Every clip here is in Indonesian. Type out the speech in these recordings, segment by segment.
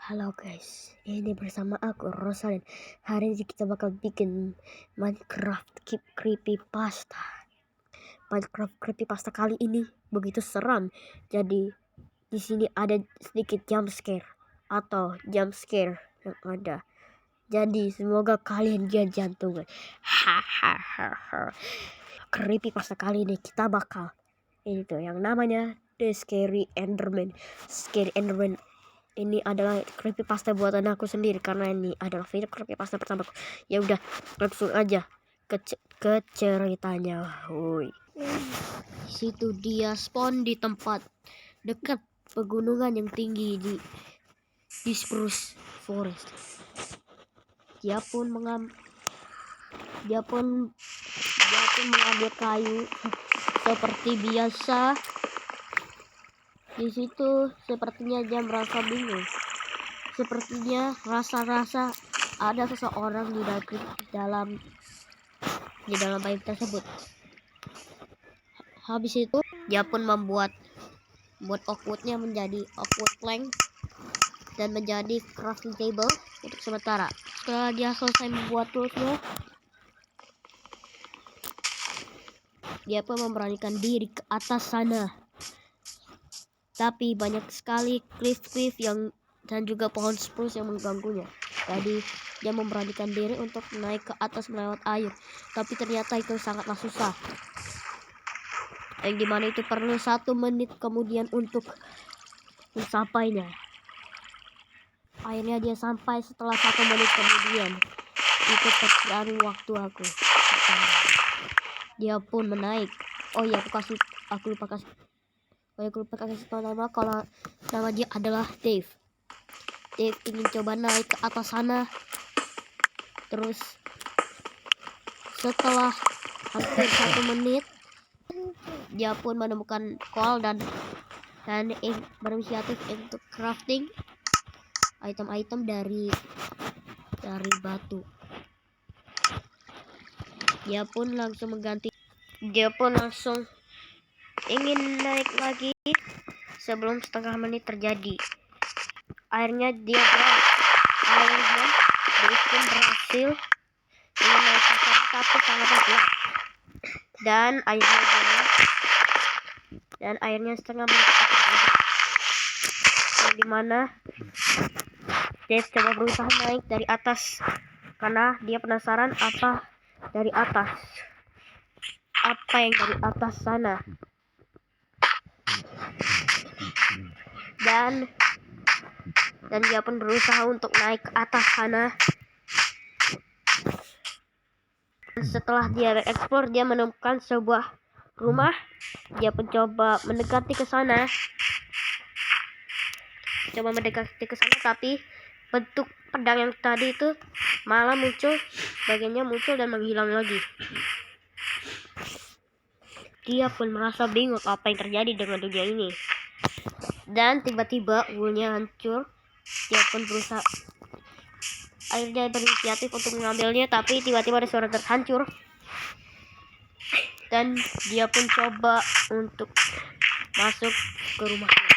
Halo guys, ini bersama aku Rosalind. Hari ini kita bakal bikin Minecraft Creepypasta. Minecraft Creepypasta kali ini begitu seram. Jadi di sini ada sedikit jump scare atau jump scare yang ada. Jadi semoga kalian jantungan. Hahaha. Creepypasta kali ini kita bakal ini tuh yang namanya The Scary Enderman. Scary Enderman ini adalah creepypasta buatan aku sendiri karena ini adalah video creepypasta pertamaku. Ya udah, langsung aja ke ceritanya. Woi. Situ dia spawn di tempat dekat pegunungan yang tinggi di Spruce Forest. Dia pun mengambil kayu seperti biasa. Di situ sepertinya dia merasa bingung. Sepertinya rasa-rasa ada seseorang di dalam bayi tersebut. Habis itu dia pun membuat oakwoodnya menjadi oakwood plank dan menjadi crafting table untuk sementara. Setelah dia selesai membuat toolsnya, dia pun memberanikan diri ke atas sana. Tapi banyak sekali cliff yang dan juga pohon spruce yang mengganggunya. Jadi dia memberanikan diri untuk naik ke atas melewat air. Tapi ternyata itu sangatlah susah. Yang dimana itu perlu 1 menit kemudian untuk mencapainya. Akhirnya dia sampai setelah 1 menit kemudian. Itu perkiraan waktu aku. Dia pun menaik. Oh ya, aku lupa kasih tahu nama. Kalau nama dia adalah Dave. Dave ingin coba naik ke atas sana. Terus setelah hampir 1 menit, dia pun menemukan coal dan berinisiatif untuk crafting item-item dari batu. Dia pun langsung ingin naik lagi sebelum setengah menit terjadi. Akhirnya dia berhasil ingin naik ke sana, tapi sangat gelap. Dan akhirnya setengah menit terjadi. Yang dimana Dave coba berusaha naik dari atas karena dia penasaran apa yang dari atas sana. Dan dia pun berusaha untuk naik ke atas sana. Setelah dia explore, dia menemukan sebuah rumah. Dia mencoba mendekati ke sana. Tapi bentuk pedang yang tadi itu malah muncul dan menghilang lagi. Dia pun merasa bingung apa yang terjadi dengan dunia ini. Dan tiba-tiba woolnya hancur. Dia pun berusaha akhirnya berinisiatif untuk mengambilnya, tapi tiba-tiba ada suara terhancur. Dan dia pun coba untuk masuk ke rumahnya.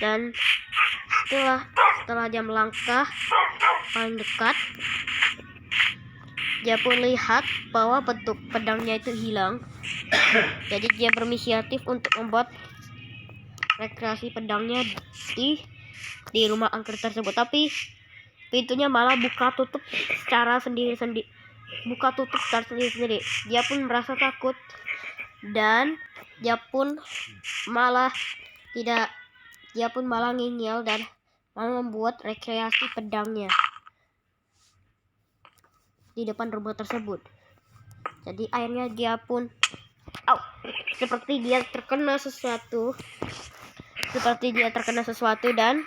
Dan setelah dia melangkah paling dekat, dia pun lihat bahwa bentuk pedangnya itu hilang. Jadi dia berinisiatif untuk membuat rekreasi pedangnya di rumah angker tersebut. Tapi pintunya malah buka tutup secara sendiri-sendiri. Dia pun merasa takut dan dia pun malah ngingil dan malah membuat rekreasi pedangnya di depan rumah tersebut. Jadi akhirnya dia pun seperti dia terkena sesuatu dan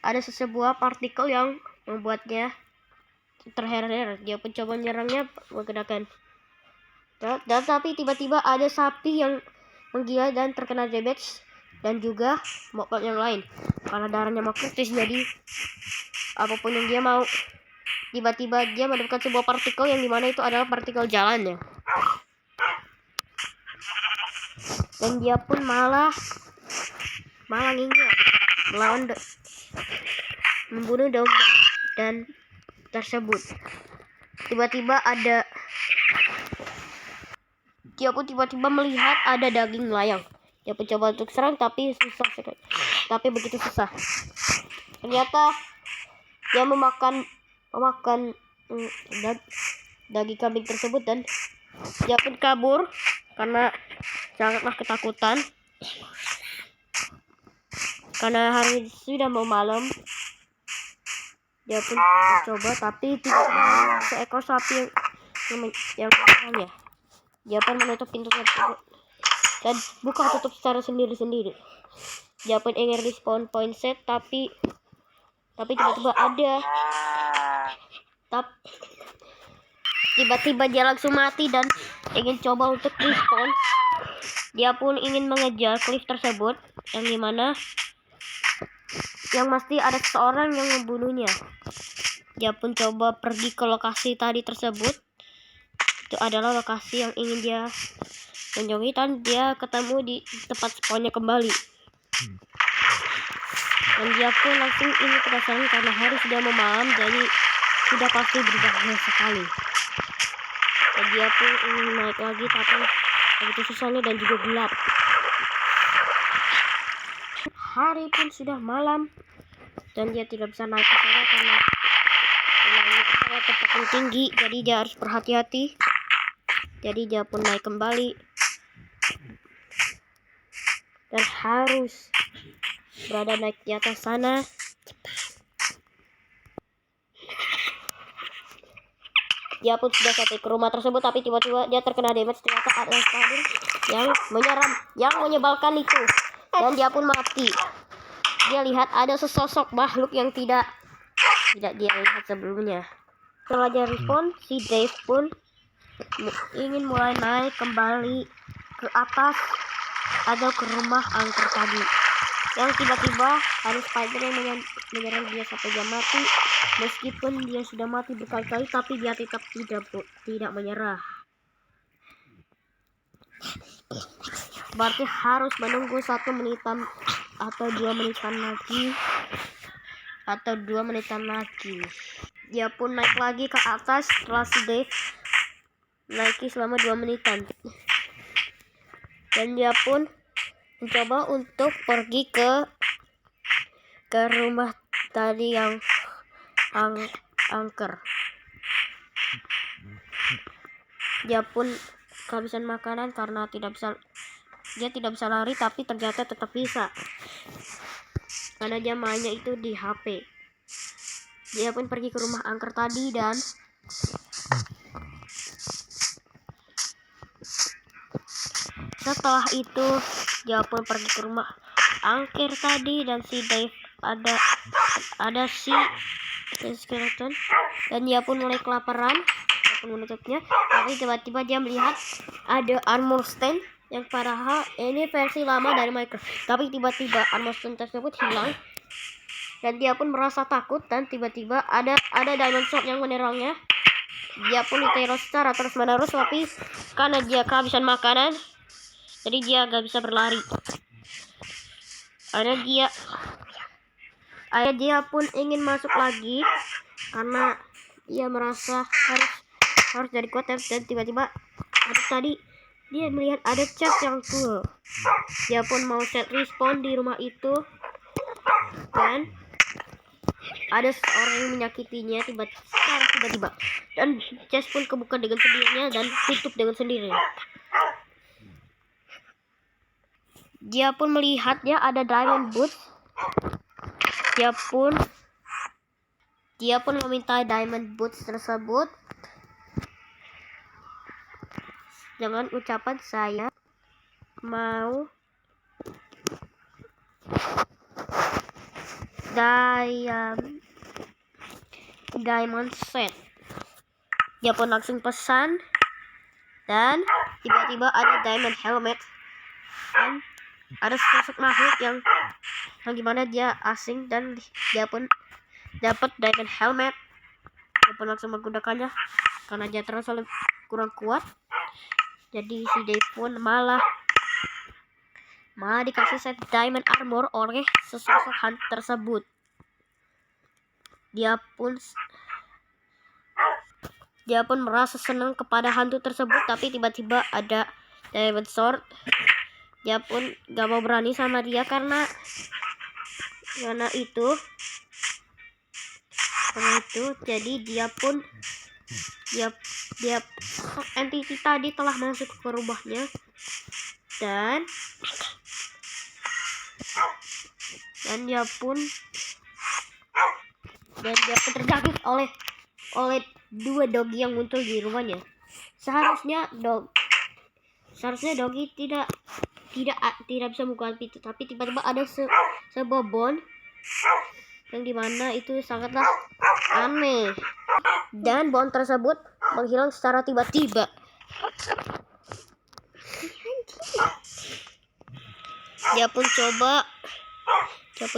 ada sebuah partikel yang membuatnya terherer. Dia pun coba menyerangnya menggunakan dan tapi tiba-tiba ada sapi yang menggila dan terkena damage, dan juga mob yang lain karena darahnya mau kritis. Jadi apapun yang dia mau, tiba-tiba dia menemukan sebuah partikel yang dimana itu adalah partikel jalannya. Dan dia pun malah malang ini melawan membunuh dog dan tersebut. Tiba-tiba dia pun tiba-tiba melihat ada daging melayang. Dia pun coba untuk serang tapi susah sekali. Tapi begitu susah. Ternyata dia memakan daging kambing tersebut dan dia pun kabur karena sangatlah ketakutan. Karena hari sudah mau malam, dia pun mencoba tapi tiba-tiba seekor sapi yang menyerangnya. Dia pun menutup pintu tersebut dan buka tutup secara sendiri-sendiri. Dia pun ingin respawn point set tapi tiba-tiba tiba-tiba dia langsung mati dan ingin coba untuk respawn. Dia pun ingin mengejar cliff tersebut yang mesti ada seseorang yang membunuhnya. Dia pun coba pergi ke lokasi tadi tersebut. Itu adalah lokasi yang ingin dia kunjungi dan dia ketemu di tempat spawnnya kembali. Dan dia pun langsung ingin penasaran karena hari sudah mau malam, jadi sudah pasti berbahaya sekali. Dan dia pun ingin naik lagi tapi begitu susahnya dan juga gelap. Hari pun sudah malam dan dia tidak bisa naik ke sana karena ini adalah tempat yang tinggi, jadi dia harus berhati-hati. Jadi dia pun naik kembali dan harus berada naik di atas sana. Dia pun sudah sampai ke rumah tersebut tapi tiba-tiba dia terkena damage. Ternyata ada spider yang menyerang, yang menyebalkan itu, dan dia pun mati. Dia lihat ada sesosok makhluk yang tidak dia lihat sebelumnya. Setelah dia respawn, si Dave pun ingin mulai naik kembali ke atas atau ke rumah angker tadi. Yang tiba-tiba ada spider yang menyerang dia sampai dia mati. Meskipun dia sudah mati berkali-kali tapi dia tetap tidak menyerah. Berarti harus menunggu 1 menitan atau 2 menitan lagi. Dia pun naik lagi ke atas setelah si Dave naiki selama 2 menitan. Dan dia pun mencoba untuk pergi ke rumah tadi yang angker. Dia pun kehabisan makanan karena dia tidak bisa lari, tapi ternyata tetap bisa karena dia mainnya itu di HP. Dia pun pergi ke rumah angker tadi dan setelah itu dia pun pergi ke rumah angker tadi dan si Dave ada si skeleton dan dia pun mulai kelaparan. Dia pun menutupnya tapi tiba-tiba dia melihat ada armor stand yang padahal ini versi lama dari Minecraft, tapi tiba-tiba armor stand tersebut hilang dan dia pun merasa takut dan tiba-tiba ada diamond sword yang menyerangnya. Dia pun diteror secara terus-menerus tapi karena dia kehabisan makanan jadi dia gak bisa berlari. Akhirnya dia pun ingin masuk lagi karena dia merasa harus jadi kuat dan tiba-tiba tadi dia melihat ada chest yang cool. Dia pun mau set respawn di rumah itu dan ada seorang yang menyakitinya tiba-tiba dan chest pun kebuka dengan sendirinya dan tutup dengan sendirinya. Dia pun melihatnya ada diamond boots. Dia pun meminta diamond boots tersebut dengan ucapan saya mau diamond set. Dia pun langsung pesan dan tiba-tiba ada diamond helmet dan ada sosok makhluk yang gimana dia asing dan dia pun dapat diamond helmet. Dia pun langsung menggunakannya karena dia terasa kurang kuat. Jadi si Dave pun malah malah dikasih set diamond armor oleh sesosok hantu tersebut. Dia pun merasa senang kepada hantu tersebut, tapi tiba-tiba ada diamond sword. Dia pun gak mau berani sama dia karena itu jadi dia entity tadi telah masuk ke rumahnya dan dia pun terjangkit oleh dua dogi yang muncul di rumahnya. Seharusnya dogi tidak bisa membuka pintu, tapi tiba-tiba ada sebuah bond yang dimana itu sangatlah aneh, dan bond tersebut menghilang secara tiba-tiba. Dia pun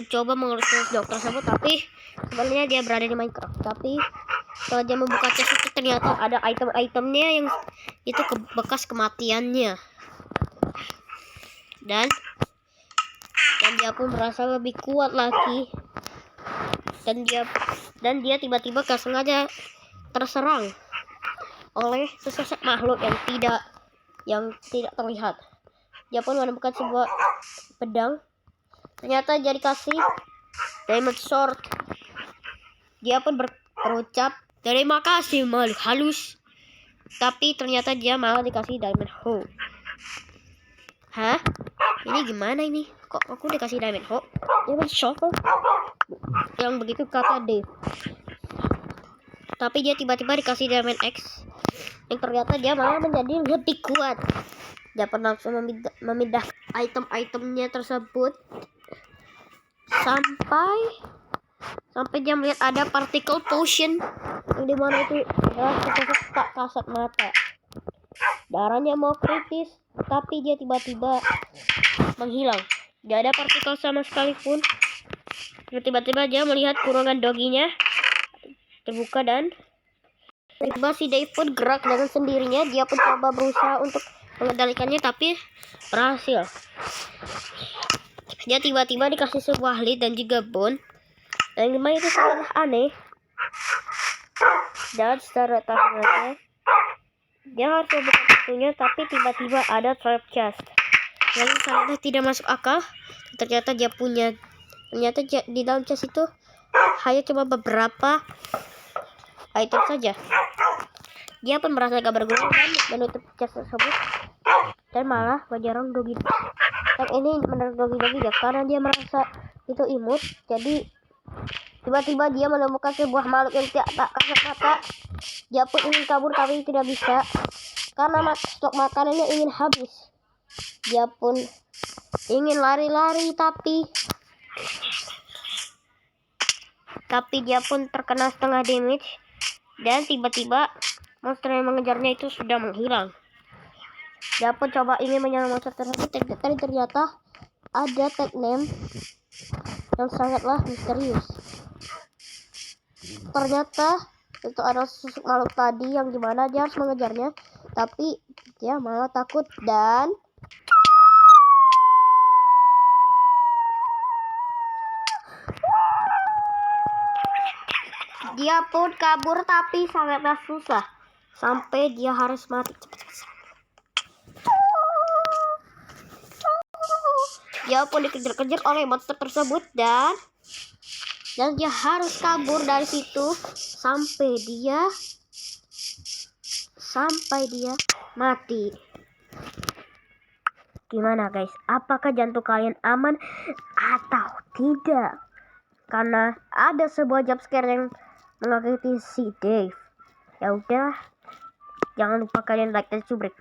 coba mengurus dog tersebut, tapi sebenarnya dia berada di Minecraft. Tapi setelah dia membuka chest itu, ternyata ada item-itemnya yang itu bekas kematiannya. Dan dia pun merasa lebih kuat lagi. Dan dia tiba-tiba gak sengaja terserang oleh sesosok makhluk yang tidak terlihat. Dia pun menemukan sebuah pedang. Ternyata dia dikasih diamond sword. Dia pun berucap terima kasih makhluk halus. Tapi ternyata dia malah dikasih diamond hoe. Hah? Ini gimana ini? Kok aku dikasih diamond hoe? Diamond shovel? Yang begitu kata Dave. Tapi dia tiba-tiba dikasih diamond X. Yang ternyata dia malah menjadi lebih kuat. Dia pun langsung memindah item-itemnya tersebut sampai dia melihat ada particle potion yang dimana itu adalah sesosok tak kasat mata. Darahnya mau kritis, tapi dia tiba-tiba menghilang. Gak ada partikel sama sekali pun. Tiba-tiba dia melihat kurungan doginya terbuka dan tiba si Dave pun gerak dengan sendirinya. Dia pun coba berusaha untuk mengendalikannya, tapi berhasil. Dia tiba-tiba dikasih sebuah lead dan juga bone. Dan gimana itu sangat aneh. Dan secara tahanannya dia harus membuka pintunya, tapi tiba-tiba ada trap chest. Lalu sangatnya tidak masuk akal. Ternyata di dalam chest itu hanya cuma beberapa item saja. Dia pun merasa gak berguna dan menutup chest tersebut. Dan malah menjarang dogi. Dan ini menurut dogi-dogi ya, karena dia merasa itu imut. Jadi tiba-tiba dia menemukan sebuah makhluk yang tak kasat mata. Dia pun ingin kabur tapi tidak bisa karena stok makanannya ingin habis. Dia pun ingin lari-lari tapi dia pun terkena setengah damage. Dan tiba-tiba monster yang mengejarnya itu sudah menghilang. Dia pun coba ingin menyerang monster tersebut, tapi ternyata ada tag name yang sangatlah misterius. Ternyata itu adalah sosok makhluk tadi yang dimana dia harus mengejarnya, tapi dia malah takut dan dia pun kabur, tapi sangatlah susah sampai dia harus mati. Dia pun dikejar-kejar oleh monster tersebut dan dia harus kabur dari situ sampai dia mati. Gimana guys? Apakah jantung kalian aman atau tidak? Karena ada sebuah jump scare yang mengagetkan si Dave. Ya udah, jangan lupa kalian like dan subscribe.